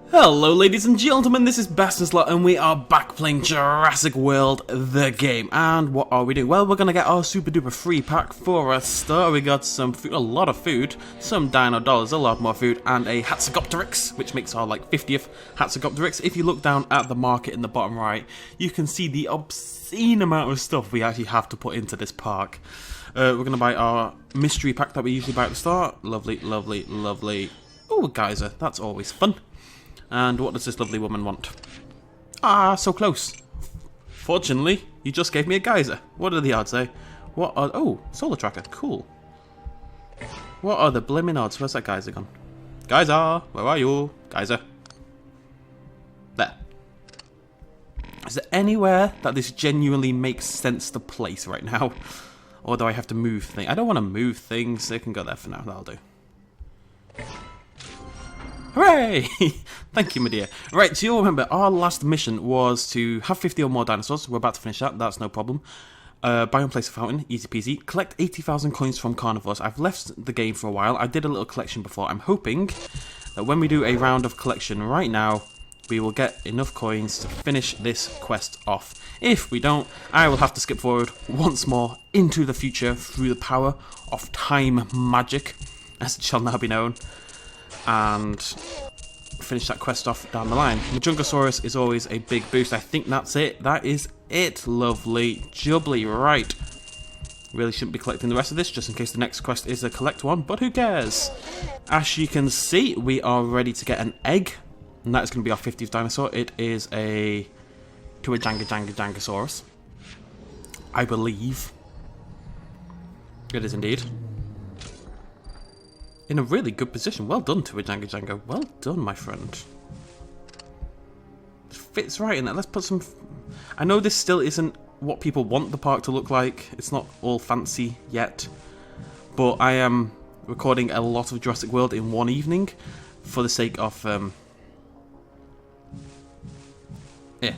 Hello ladies and gentlemen, this is BestInSlot and we are back playing Jurassic World, the game. And what are we doing? Well, we're going to get our super duper free pack for a start. We got some food, a lot of food, some dino dollars, a lot more food, and a HATCHERY, which makes our like 50th HATCHERY. If you look down at the market in the bottom right, you can see the obscene amount of stuff we actually have to put into this park. We're going to buy our mystery pack that we usually buy at the start. Lovely, lovely, lovely. Oh, a geyser, that's always fun. And what does this lovely woman want? Ah, so close. Fortunately, you just gave me a geyser. What are the odds, eh? What are... Oh, solar tracker. Cool. What are the blimmin' odds? Where's that geyser gone? Geyser! Where are you? Geyser. There. Is there anywhere that this genuinely makes sense to place right now? Or do I have to move things? I don't want to move things. They can go there for now. That'll do. Hooray! Thank you, my dear. Right, so you'll remember our last mission was to have 50 or more dinosaurs. We're about to finish that, that's no problem. Buy and place a fountain, easy peasy. Collect 80,000 coins from Carnivores. I've left the game for a while. I did a little collection before. I'm hoping that when we do a round of collection right now, we will get enough coins to finish this quest off. If we don't, I will have to skip forward once more into the future through the power of time magic, as it shall now be known. And finish that quest off down the line. Majungasaurus is always a big boost. I think that's it. That is it. Lovely jubbly. Right. Really shouldn't be collecting the rest of this, just in case the next quest is a collect one, but who cares? As you can see, we are ready to get an egg, and that is going to be our 50th dinosaur. It is a Jangasaurus, I believe. It is indeed. In a really good position. Well done, Jango. Well done, my friend. It fits right in there. Let's put some... I know this still isn't what people want the park to look like. It's not all fancy yet. But I am recording a lot of Jurassic World in one evening for the sake of... yeah.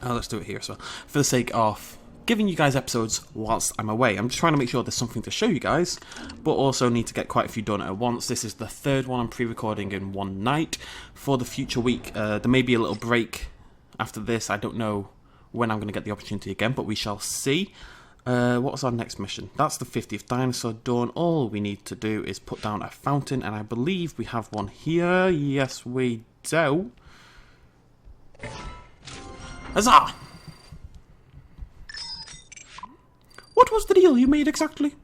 Oh, let's do it here as well. For the sake of... giving you guys episodes whilst I'm away. I'm just trying to make sure there's something to show you guys, but also need to get quite a few done at once. This is the third one I'm pre-recording in one night. For the future week, there may be a little break after this. I don't know when I'm going to get the opportunity again, but we shall see. What was our next mission? That's the 50th dinosaur done. All we need to do is put down a fountain, and I believe we have one here. Yes, we do. Huzzah! What was the deal you made exactly?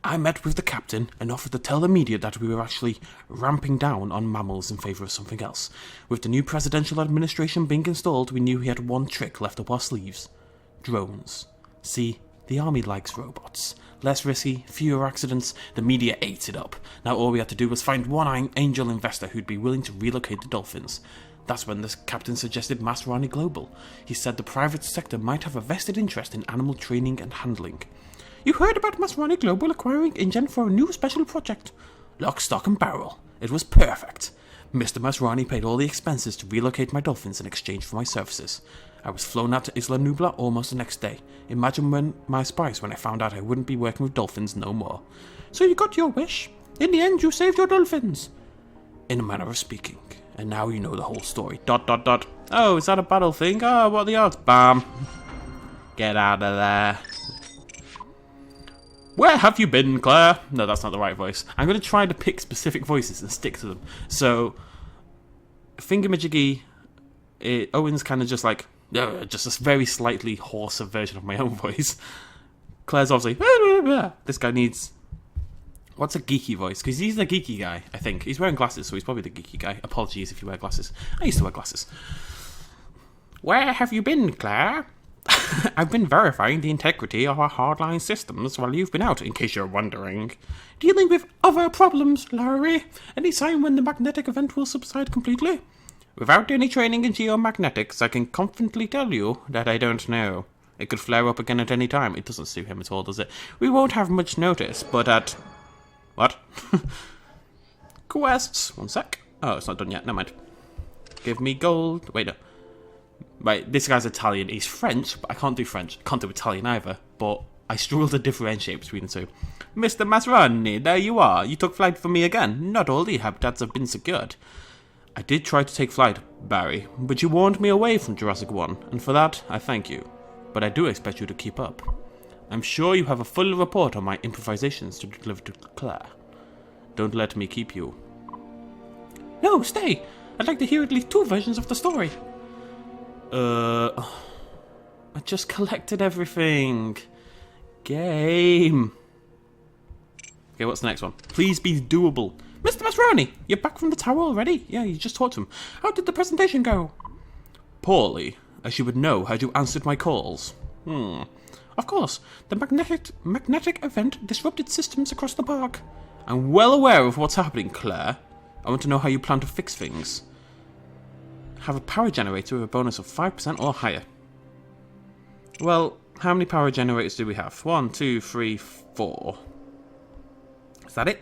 I met with the captain and offered to tell the media that we were actually ramping down on mammals in favour of something else. With the new presidential administration being installed, we knew he had one trick left up our sleeves. Drones. See, the army likes robots. Less risky, fewer accidents, the media ate it up. Now all we had to do was find one angel investor who'd be willing to relocate the dolphins. That's when the captain suggested Masrani Global. He said the private sector might have a vested interest in animal training and handling. You heard about Masrani Global acquiring InGen for a new special project. Lock, stock and barrel. It was perfect. Mr. Masrani paid all the expenses to relocate my dolphins in exchange for my services. I was flown out to Isla Nubla almost the next day. Imagine my surprise when I found out I wouldn't be working with dolphins no more. So you got your wish. In the end, you saved your dolphins. In a manner of speaking. And now you know the whole story. ... Oh, is that a battle thing? Oh, what are the odds? Bam. Get out of there. Where have you been, Claire? No, that's not the right voice. I'm going to try to pick specific voices and stick to them. So, Fingermajiggy, Owen's kind of just like, just a very slightly hoarser version of my own voice. Claire's obviously, this guy needs... What's a geeky voice? Because he's the geeky guy, I think. He's wearing glasses, so he's probably the geeky guy. Apologies if you wear glasses. I used to wear glasses. Where have you been, Claire? I've been verifying the integrity of our hardline systems while you've been out, in case you're wondering. Dealing with other problems, Larry. Any sign when the magnetic event will subside completely? Without any training in geomagnetics, I can confidently tell you that I don't know. It could flare up again at any time. It doesn't suit him at all, does it? We won't have much notice, but at... What? Quests. One sec. Oh, it's not done yet. Never mind. Give me gold. Wait, no. Right, this guy's Italian. He's French, but I can't do French. I can't do Italian either, but I struggle to differentiate between the two. Mr. Masrani, there you are. You took flight for me again. Not all the habitats have been secured. I did try to take flight, Barry, but you warned me away from Jurassic 1, and for that, I thank you. But I do expect you to keep up. I'm sure you have a full report on my improvisations to deliver to Claire. Don't let me keep you. No, stay! I'd like to hear at least 2 versions of the story. I just collected everything. Game. Okay, what's the next one? Please be doable. Mr. Masroni, you're back from the tower already? Yeah, you just talked to him. How did the presentation go? Poorly. As you would know had you answered my calls. Of course, the magnetic event disrupted systems across the park. I'm well aware of what's happening, Claire. I want to know how you plan to fix things. Have a power generator with a bonus of 5% or higher. Well, how many power generators do we have? 1, 2, 3, 4. Is that it?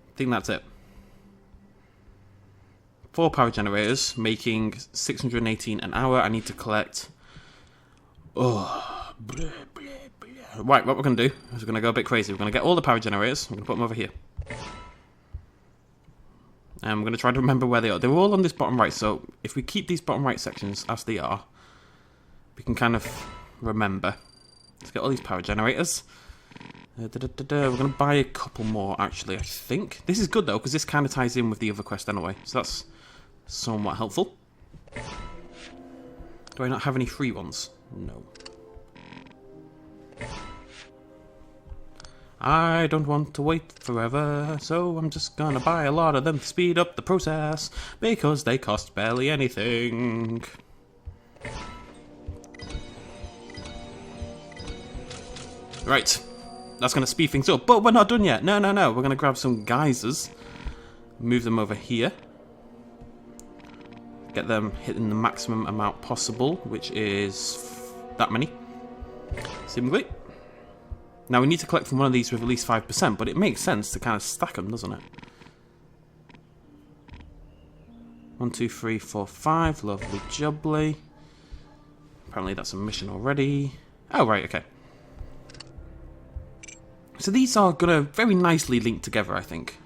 I think that's it. 4 power generators, making 618 an hour. I need to collect... Oh, blah, blah, blah. Right, what we're going to do is we're going to go a bit crazy. We're going to get all the power generators. We're going to put them over here. And I'm going to try to remember where they are. They're all on this bottom right, so if we keep these bottom right sections as they are, we can kind of remember. Let's get all these power generators. We're going to buy a couple more, actually, I think. This is good, though, because this kind of ties in with the other quest anyway. So that's somewhat helpful. Do I not have any free ones? No. I don't want to wait forever, so I'm just gonna buy a lot of them to speed up the process, because they cost barely anything. Right, that's gonna speed things up, but we're not done yet. No, we're gonna grab some geysers, move them over here, get them hitting the maximum amount possible, which is that many, seemingly. Now, we need to collect from one of these with at least 5%, but it makes sense to kind of stack them, doesn't it? 1, 2, 3, 4, 5. Lovely jubbly. Apparently that's a mission already. Oh, right, okay. So these are going to very nicely link together, I think.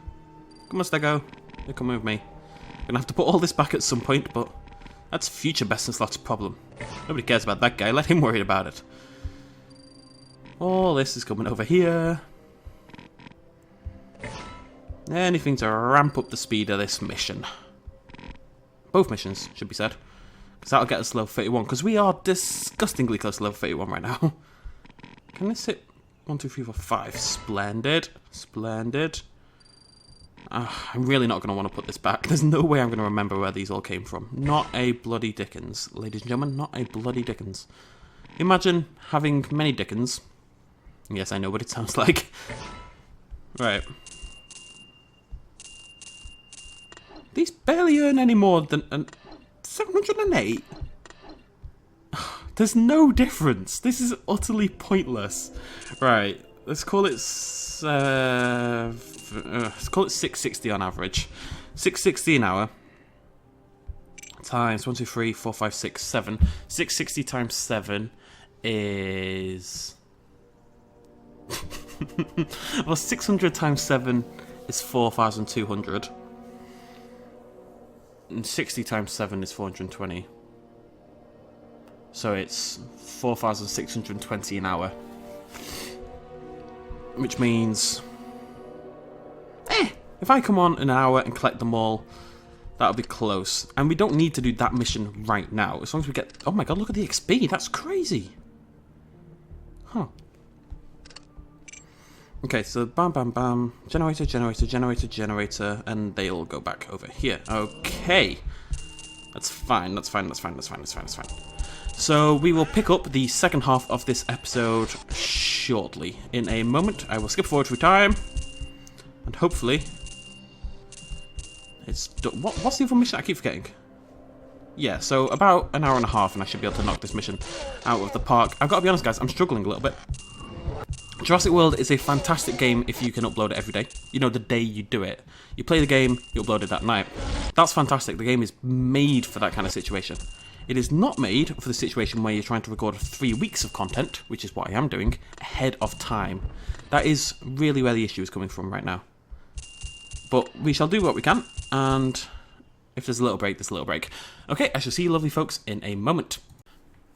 Come on, Stego. You come with me. I'm going to have to put all this back at some point, but that's future BestInSlot's problem. Nobody cares about that guy. Let him worry about it. All this is coming over here. Anything to ramp up the speed of this mission. Both missions, should be said. Because that'll get us to level 31. Because we are disgustingly close to level 31 right now. Can this hit 1, 2, 3, 4, 5? Splendid. Splendid. I'm really not going to want to put this back. There's no way I'm going to remember where these all came from. Not a bloody dickens. Ladies and gentlemen, not a bloody dickens. Imagine having many dickens. Yes, I know what it sounds like. Right. These barely earn any more than 708. There's no difference. This is utterly pointless. Right. Let's call it 660 on average. 660 an hour. Times 1, 2, 3, 4, 5, 6, 7. 660 times 7 is... well, 600 times 7 is 4,200. And 60 times 7 is 420. So it's 4,620 an hour. Which means... if I come on in an hour and collect them all, that'll be close. And we don't need to do that mission right now. As long as we get... oh my god, look at the XP. That's crazy. Huh. Okay, so bam, bam, bam. Generator, generator, generator, generator. And they all go back over here. Okay. That's fine, that's fine, that's fine, that's fine, that's fine, that's fine. So we will pick up the second half of this episode shortly. In a moment, I will skip forward through time. And hopefully... it's done. What's the other mission? I keep forgetting. Yeah, so about an hour and a half and I should be able to knock this mission out of the park. I've got to be honest, guys, I'm struggling a little bit. Jurassic World is a fantastic game if you can upload it every day. You know, the day you do it. You play the game, you upload it that night. That's fantastic. The game is made for that kind of situation. It is not made for the situation where you're trying to record 3 weeks of content, which is what I am doing, ahead of time. That is really where the issue is coming from right now. But we shall do what we can, and if there's a little break, there's a little break. Okay, I shall see you lovely folks in a moment.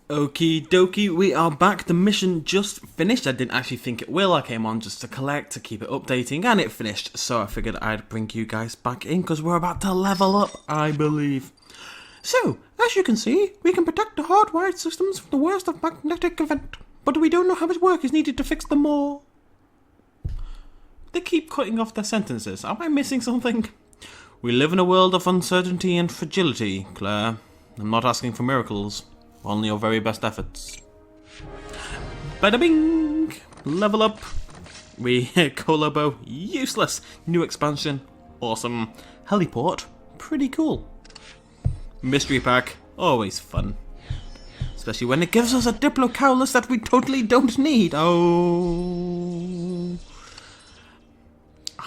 Okie dokie, we are back. The mission just finished. I didn't actually think it will. I came on just to collect, to keep it updating, and it finished. So I figured I'd bring you guys back in, because we're about to level up, I believe. So, as you can see, we can protect the hardwired systems from the worst of magnetic event, but we don't know how much work is needed to fix them all. They keep cutting off their sentences. Am I missing something? We live in a world of uncertainty and fragility, Claire. I'm not asking for miracles, only your very best efforts. Bada bing! Level up. We Colobo, useless. New expansion, awesome. Heliport, pretty cool. Mystery pack, always fun. Especially when it gives us a Diplocowlus that we totally don't need. Oh.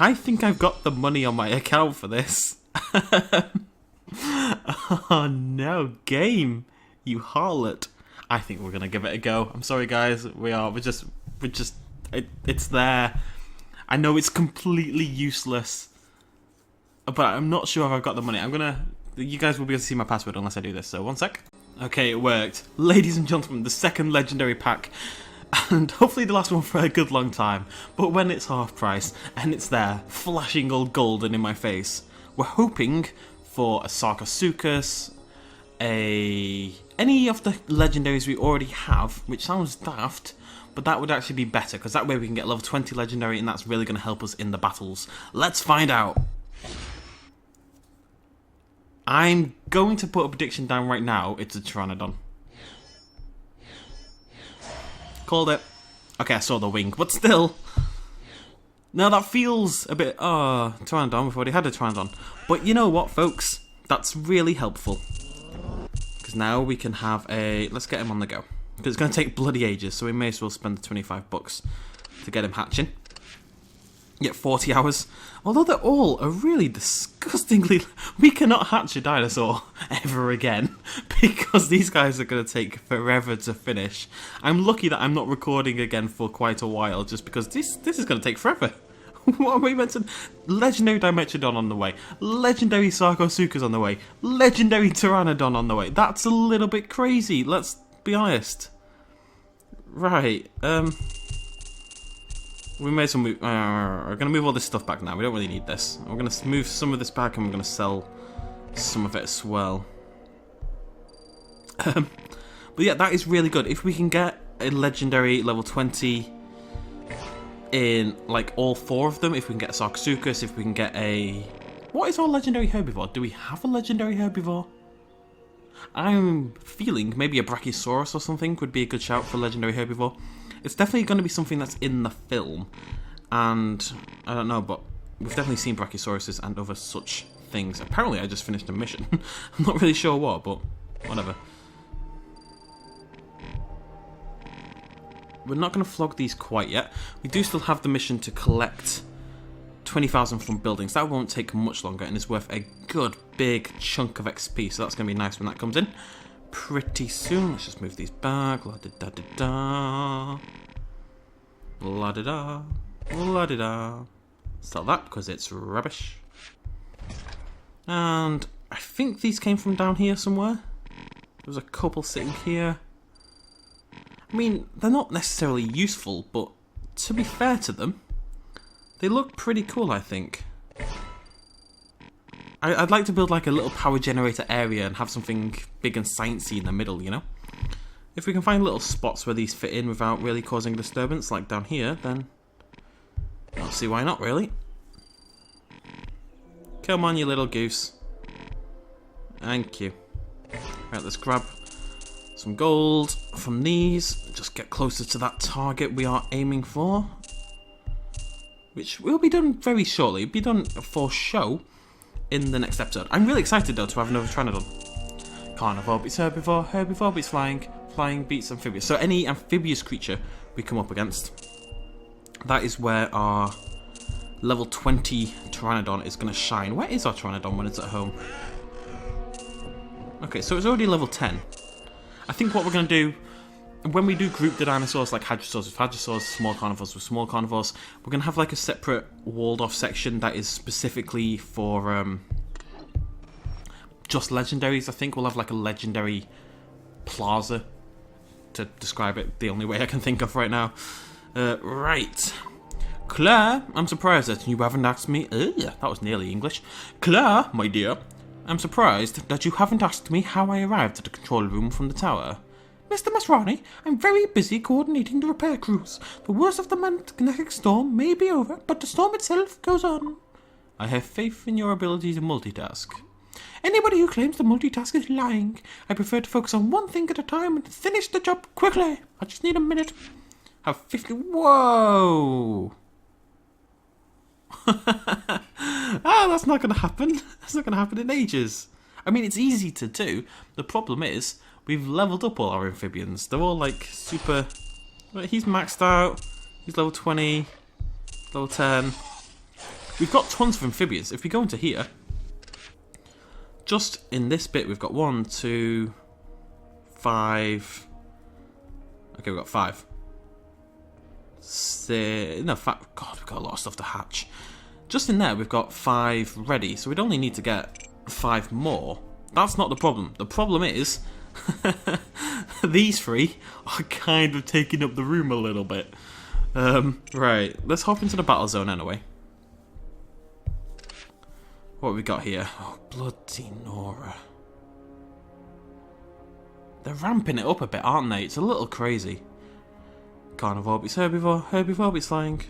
I think I've got the money on my account for this. Oh no, game, you harlot. I think we're gonna give it a go. I'm sorry guys, it's there. I know it's completely useless, but I'm not sure if I've got the money. You guys will be able to see my password unless I do this, so one sec. Okay, it worked. Ladies and gentlemen, the second legendary pack. And hopefully the last one for a good long time. But when it's half price, and it's there, flashing all golden in my face, we're hoping for a Sarcosuchus, any of the legendaries we already have, which sounds daft, but that would actually be better, because that way we can get level 20 legendary, and that's really going to help us in the battles. Let's find out! I'm going to put a prediction down right now. It's a Pteranodon. Called it. Okay, I saw the wing, but still. Now that feels a bit... Pteranodon. We've already had a Pteranodon. But you know what, folks? That's really helpful. Because now we can have a... Let's get him on the go. Because it's going to take bloody ages, so we may as well spend the $25 to get him hatching. Yet 40 hours. Although they're all are really disgustingly... We cannot hatch a dinosaur ever again. Because these guys are going to take forever to finish. I'm lucky that I'm not recording again for quite a while. Just because this is going to take forever. What are we meant to... Legendary Dimetrodon on the way. Legendary Sarcosuchus on the way. Legendary Pteranodon on the way. That's a little bit crazy. Let's be honest. Right. We made some move. We're going to move all this stuff back now. We don't really need this. We're going to move some of this back and we're going to sell some of it as well. But yeah, that is really good. If we can get a legendary level 20 in like all 4 of them, if we can get a Sarcosuchus, if we can get a... What is our legendary herbivore? Do we have a legendary herbivore? I'm feeling maybe a Brachiosaurus or something would be a good shout for legendary herbivore. It's definitely going to be something that's in the film, and I don't know, but we've definitely seen Brachiosauruses and other such things. Apparently I just finished a mission. I'm not really sure what, but whatever. We're not going to flog these quite yet. We do still have the mission to collect 20,000 from buildings. That won't take much longer, and is worth a good big chunk of XP, so that's going to be nice when that comes in. Pretty soon. Let's just move these back. La da da da da. La da da. La da da. Sell that because it's rubbish. And I think these came from down here somewhere. There's a couple sitting here. I mean, they're not necessarily useful, but to be fair to them, they look pretty cool, I think. I'd like to build like a little power generator area and have something big and sciencey in the middle, you know? If we can find little spots where these fit in without really causing disturbance, like down here, then I don't see why not, really. Come on, you little goose. Thank you. Right, let's grab some gold from these. Just get closer to that target we are aiming for. Which will be done very shortly. It'll be done for show in the next episode. I'm really excited though to have another Pteranodon. Carnivore beats Herbivore, Herbivore beats Flying, Flying beats Amphibious. So any amphibious creature we come up against, that is where our level 20 Pteranodon is going to shine. Where is our Pteranodon when it's at home? Okay, so it's already level 10. I think what we're going to do when we do group the dinosaurs, like hadrosaurs with hadrosaurs, small carnivores with small carnivores, we're going to have like a separate walled off section that is specifically for just legendaries. I think we'll have like a legendary plaza to describe it the only way I can think of right now. Right. Claire, I'm surprised that you haven't asked me... that was nearly English. Claire, my dear, I'm surprised that you haven't asked me how I arrived at the control room from the tower. Mr. Masrani, I'm very busy coordinating the repair crews. The worst of the magnetic storm may be over, but the storm itself goes on. I have faith in your ability to multitask. Anybody who claims to multitask is lying. I prefer to focus on one thing at a time and finish the job quickly. I just need a minute. Have 50... Whoa! That's not going to happen. That's not going to happen in ages. I mean, it's easy to do. The problem is, we've leveled up all our amphibians. They're all like super... He's maxed out. He's level 20. Level 10. We've got tons of amphibians. If we go into here, just in this bit, we've got 1, 2, 5. Okay, we've got 5. No, God, we've got a lot of stuff to hatch. Just in there, we've got 5 ready, so we'd only need to get 5 more. That's not the problem. The problem is, these 3 are kind of taking up the room a little bit. Right, let's hop into the battle zone anyway. What have we got here? Oh, bloody Nora. They're ramping it up a bit, aren't they? It's a little crazy. Carnivore beats Herbivore, Herbivore beats Flying.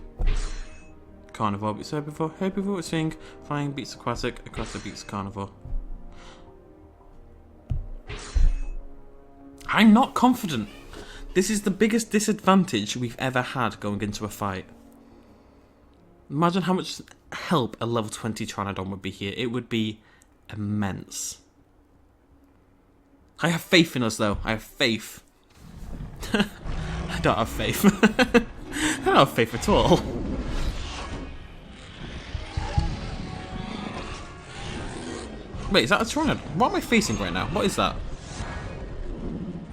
Carnivore beats Herbivore, Herbivore beats Flying, Flying beats Aquatic, Aquatic beats Carnivore. I'm not confident. This is the biggest disadvantage we've ever had going into a fight. Imagine how much help a level 20 Pteranodon would be here. It would be immense. I have faith in us, though. I have faith. I don't have faith. I don't have faith at all. Wait, is that a Pteranodon? What am I facing right now? What is that?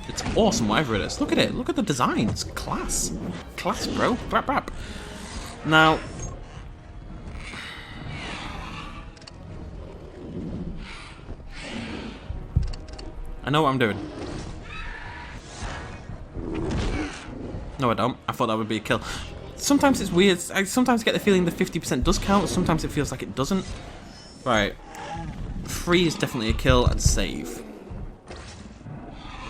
It's awesome, whatever it is. Look at it. Look at the design. It's class. Class, bro. Brap, brap. Now... I know what I'm doing. No, I don't. I thought that would be a kill. Sometimes it's weird. I sometimes get the feeling the 50% does count. Sometimes it feels like it doesn't. Right. 3 is definitely a kill and save.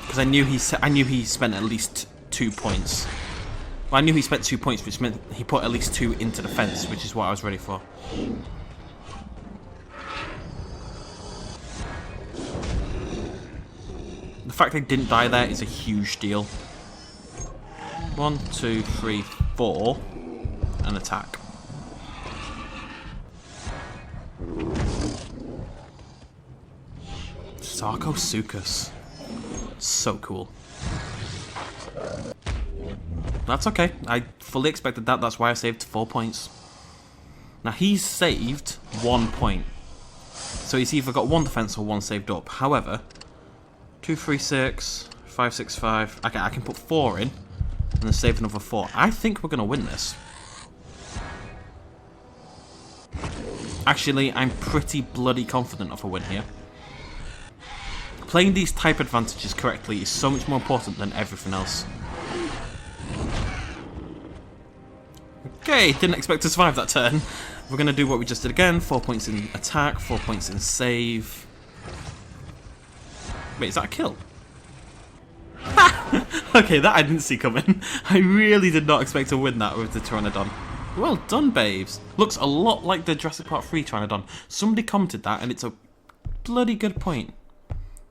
Because I knew he spent at least 2 points. Well, I knew he spent 2 points, which meant he put at least 2 into the fence, which is what I was ready for. The fact they didn't die there is a huge deal. 1, 2, 3, 4, and attack. Sarcosuchus. So cool. That's okay. I fully expected that. That's why I saved 4 points. Now he's saved 1 point. So he's either got 1 defense or 1 saved up. However, 2, 3, 6, 5, 6, 5. Okay, I can put 4 in and then save another 4. I think we're going to win this. Actually, I'm pretty bloody confident of a win here. Playing these type advantages correctly is so much more important than everything else. Okay, didn't expect to survive that turn. We're going to do what we just did again. 4 points in attack, 4 points in save. Wait, is that a kill? Okay, that I didn't see coming. I really did not expect to win that with the Pteranodon. Well done, babes. Looks a lot like the Jurassic Park 3 Pteranodon. Somebody commented that, and it's a bloody good point.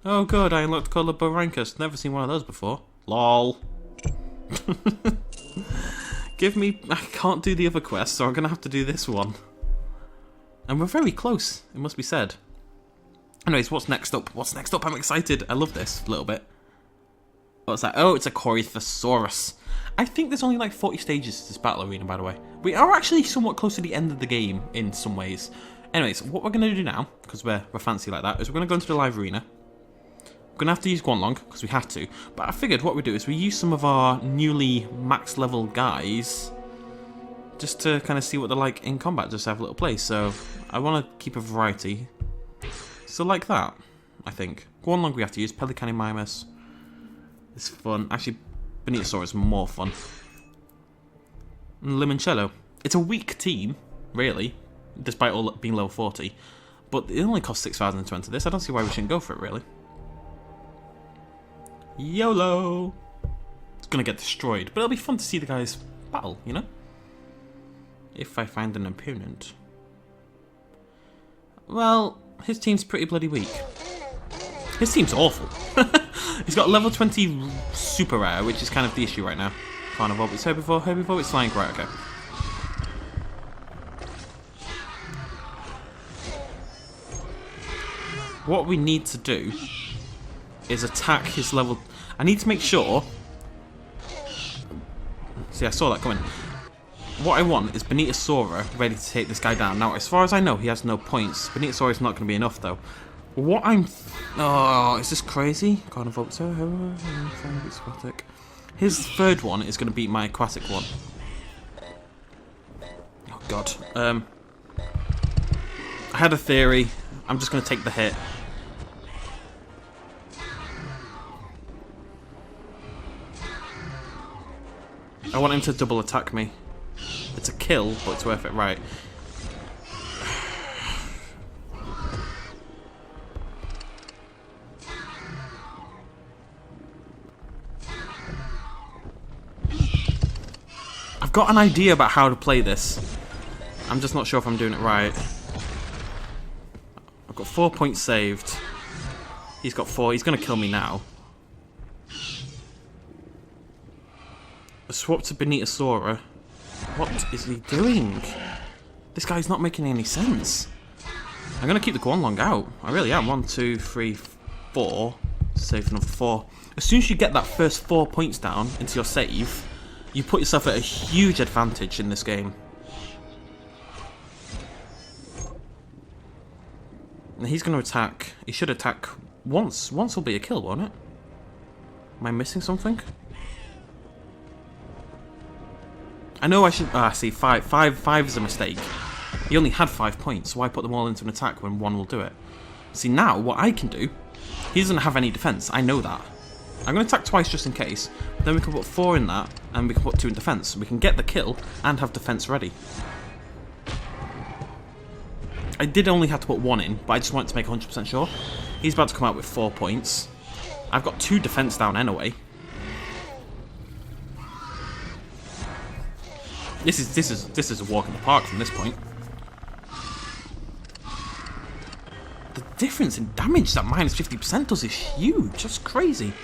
Oh good, I unlocked Coloborhynchus. Never seen one of those before. LOL. Give me... I can't do the other quest, so I'm going to have to do this one. And we're very close, it must be said. Anyways, what's next up? What's next up? I'm excited. I love this a little bit. What's that? Oh, it's a Corythosaurus. I think there's only like 40 stages to this battle arena, by the way. We are actually somewhat close to the end of the game in some ways. Anyways, what we're going to do now, because we're fancy like that, is we're going to go into the live arena. We're going to have to use Guanlong, because we have to. But I figured what we do is we use some of our newly max level guys just to kind of see what they're like in combat, just have a little play. So I want to keep a variety. So like that, I think. Guanlong we have to use, Pelicanimimus. It's fun. Actually, Benitosaur is more fun. And Limoncello. It's a weak team, really, despite all being level 40. But it only costs 6,000 to enter this. I don't see why we shouldn't go for it, really. YOLO! It's gonna get destroyed, but it'll be fun to see the guys battle, you know? If I find an opponent. Well, his team's pretty bloody weak. His team's awful. He's got level 20 super rare, which is kind of the issue right now. Carnivore, it's Herbivore. Herbivore, it's flying. Right, okay. What we need to do is attack his level. I need to make sure. See, I saw that coming. What I want is Benitosaur ready to take this guy down. Now, as far as I know, he has no points. Benitosaur is not going to be enough, though. What I'm... Oh, is this crazy? Carnivore, aquatic. His third one is going to beat my aquatic one. Oh, God. I had a theory. I'm just going to take the hit. I want him to double attack me. It's a kill, but it's worth it, right. I've got an idea about how to play this. I'm just not sure if I'm doing it right. I've got 4 points saved. He's got 4. He's going to kill me now. Swap to Benitosaur. What is he doing? This guy's not making any sense. I'm going to keep the Guanlong out. I really am. 1, 2, 3, 4. Save another 4. As soon as you get that first 4 points down into your save, you put yourself at a huge advantage in this game. And he's going to attack. He should attack once. Once will be a kill, won't it? Am I missing something? I know I should... Ah, see, 5 is a mistake. He only had 5 points, so why put them all into an attack when one will do it? See, now, what I can do... He doesn't have any defense, I know that. I'm going to attack twice just in case. Then we can put 4 in that, and we can put 2 in defense. We can get the kill, and have defense ready. I did only have to put 1 in, but I just wanted to make 100% sure. He's about to come out with 4 points. I've got 2 defense down anyway. This is a walk in the park from this point. The difference in damage that minus 50% does is huge. That's crazy.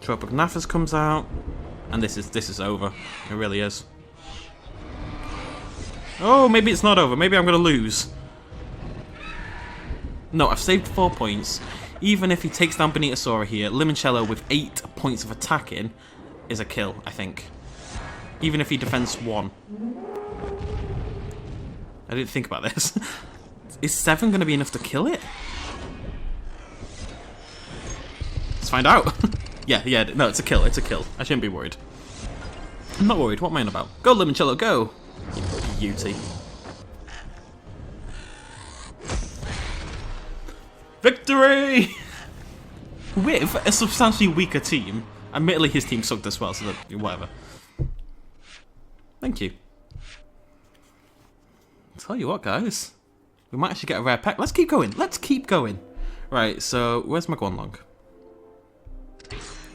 Tropognathus comes out, and this is over. It really is. Oh, maybe it's not over. Maybe I'm gonna lose. No, I've saved 4 points. Even if he takes down Benitosaur here, Limoncello with 8 points of attack in is a kill, I think. Even if he defends 1. I didn't think about this. Is 7 going to be enough to kill it? Let's find out. yeah, no, it's a kill, it's a kill. I shouldn't be worried. I'm not worried, what am I on about? Go, Limoncello, go! You beauty. Victory! With a substantially weaker team. Admittedly, his team sucked as well, so that, whatever. Thank you. Tell you what, guys. We might actually get a rare pack. Let's keep going. Let's keep going. Right, so where's my Guanlong?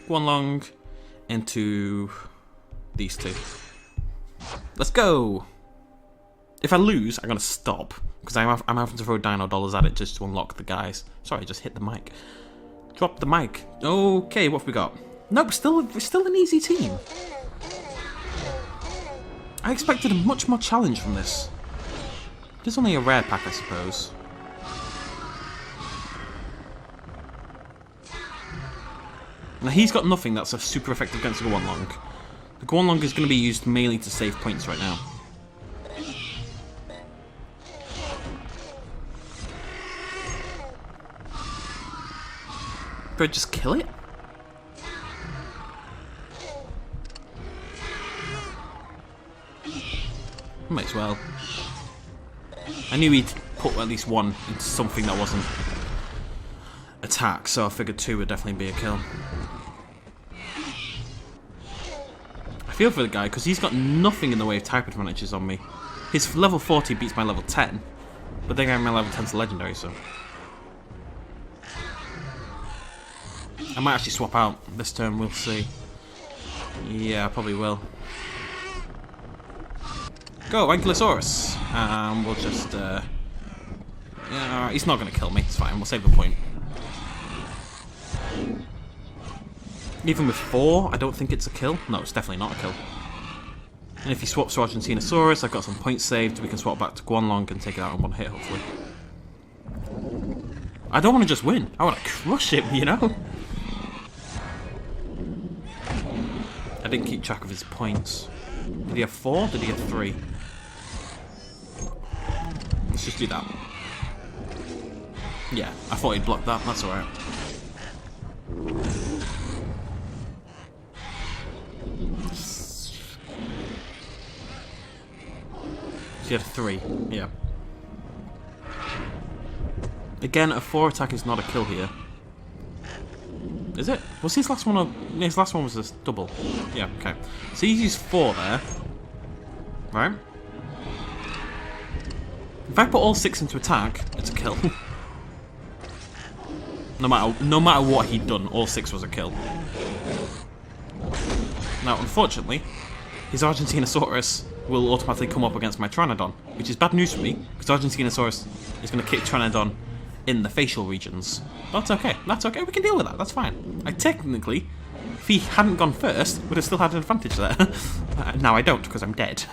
Guanlong into these 2. Let's go! If I lose, I'm going to stop. Because I'm having to throw dino dollars at it just to unlock the guys. Sorry, I just hit the mic. Drop the mic. Okay, what have we got? Nope, still an easy team. I expected a much more challenge from this. There's only a rare pack, I suppose. Now, he's got nothing that's super effective against the Guanlong. The Guanlong is going to be used mainly to save points right now. Do I just kill it? Might as well. I knew he'd put at least one into something that wasn't attack, so I figured 2 would definitely be a kill. I feel for the guy, because he's got nothing in the way of type advantages on me. His level 40 beats my level 10, but then my level 10's legendary, so... I might actually swap out this turn, we'll see. Yeah, I probably will. Go, Ankylosaurus! And we'll just, yeah, he's not going to kill me, it's fine, we'll save the point. Even with 4, I don't think it's a kill. No, it's definitely not a kill. And if he swaps to Argentinosaurus, I've got some points saved, we can swap back to Guanlong and take it out in one hit, hopefully. I don't want to just win, I want to crush him, you know? I didn't keep track of his points. Did he have 4? Did he have 3? Let's just do that. Yeah, I thought he'd block that, that's alright. He had 3, yeah. Again, a 4 attack is not a kill here. Is it? Was his last one a... His last one was a double. Yeah, okay. So he's used 4 there. Right? If I put all 6 into attack, it's a kill. No matter what he'd done, all 6 was a kill. Now, unfortunately, his Argentinosaurus will automatically come up against my Pteranodon, which is bad news for me, because Argentinosaurus is going to kick Pteranodon in the facial regions. That's okay, we can deal with that, that's fine. I technically, if he hadn't gone first, would have still had an advantage there. Now I don't, because I'm dead.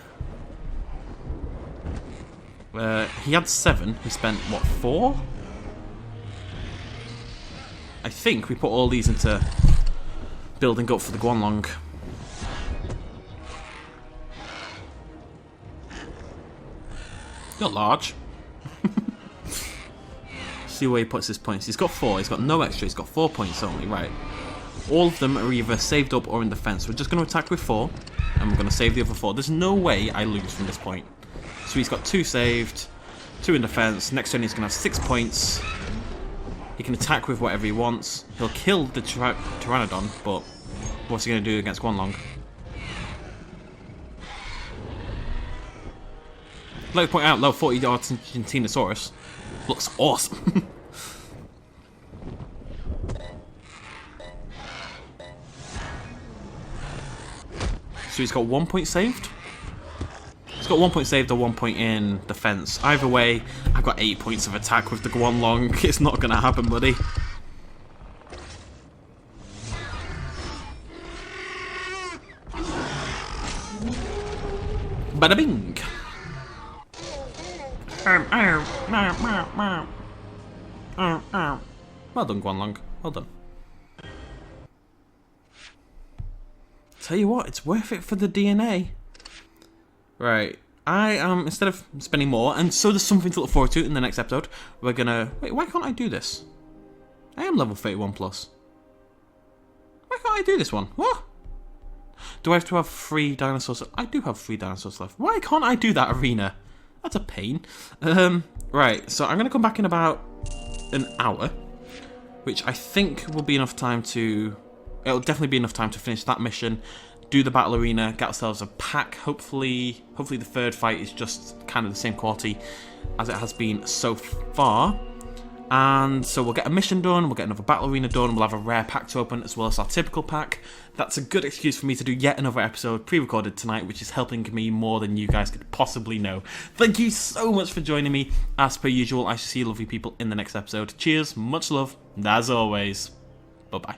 He had 7, he spent, what, 4? I think we put all these into building up for the Guanlong. Not large. See where he puts his points. He's got 4, he's got no extra, he's got 4 points only, right. All of them are either saved up or in defense. We're just going to attack with 4, and we're going to save the other 4. There's no way I lose from this point. So he's got 2 saved, 2 in defense. Next turn he's going to have 6 points. He can attack with whatever he wants. He'll kill the Pteranodon, but what's he going to do against Guanlong? Like to point out, level 40 Argentinosaurus looks awesome. So he's got 1 point saved. He's got 1 point saved or 1 point in defense. Either way, I've got 8 points of attack with the Guanlong. It's not going to happen, buddy. Bada bing. Well done, Guanlong. Well done. Tell you what, it's worth it for the DNA. Right. I am, instead of spending more, and so there's something to look forward to in the next episode, we're gonna... Wait, why can't I do this? I am level 31 plus. Why can't I do this one? What? Do I have to have 3 dinosaurs? I do have 3 dinosaurs left. Why can't I do that arena? That's a pain. Right, so I'm gonna come back in about an hour, which I think will be enough time to... It'll definitely be enough time to finish that mission, do the battle arena, get ourselves a pack. Hopefully the third fight is just kind of the same quality as it has been so far. And so we'll get a mission done, we'll get another battle arena done, we'll have a rare pack to open as well as our typical pack. That's a good excuse for me to do yet another episode pre-recorded tonight, which is helping me more than you guys could possibly know. Thank you so much for joining me. As per usual, I shall see you lovely people in the next episode. Cheers, much love, and as always, bye-bye.